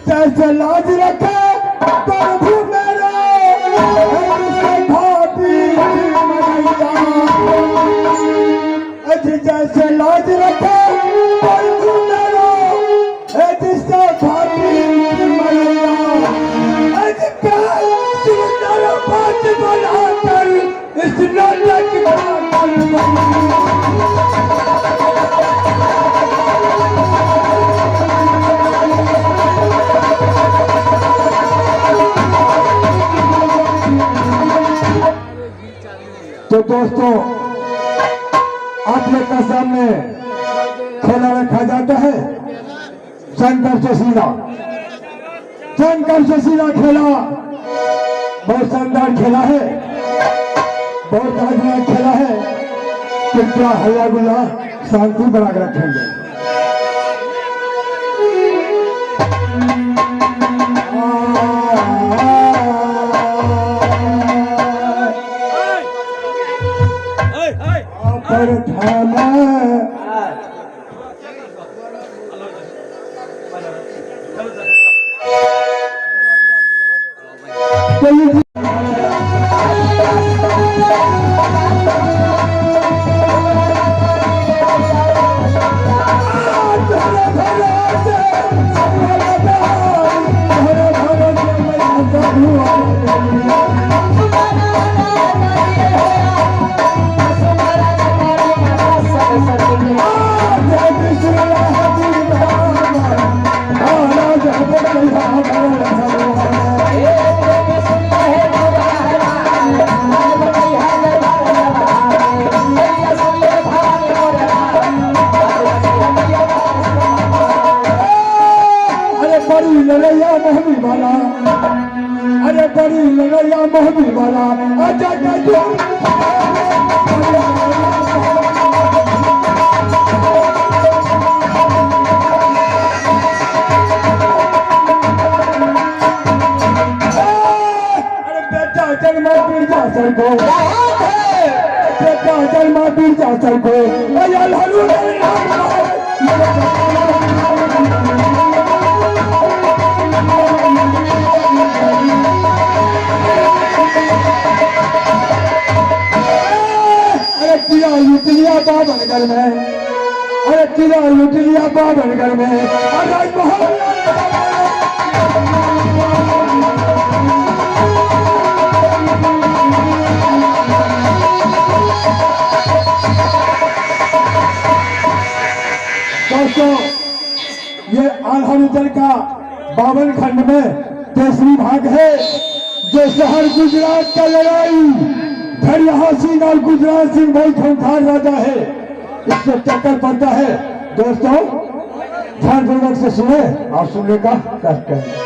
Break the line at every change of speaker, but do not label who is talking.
जैसे लाज रखे प्रभु मेरा जैसे लाज रखे प्रभु मेरा जिससे भाभी सुंदर बात बनाकर इस नाटक तो दोस्तों आप लोग का सामने खेला रखा जाता है शंकर से सीधा खेला बहुत शानदार खेला है, बहुत लाजवाब खेला है। कृपया हल्ला गुल्ला शांति बनाकर रखेंगे। अरे बड़ी लड़ैया मोहबी वाला आजा अरे बेटा जन्मा बिरजा सर को बेटा जन्मा बिरजा सर को बाबनगढ़ में अरे किला लुट लिया बाबनगढ़ में दोस्तों ये आल्हारुदल का 52 खंड में 10वीं भाग है जो शहर गुजरात का लड़ाई धैर्य सिंह और गुजरात सिंह बहुत खूंखार राजा है, इससे टक्कर पड़ता है। दोस्तों ध्यानपूर्वक से सुने और सुनने का कष्ट करें।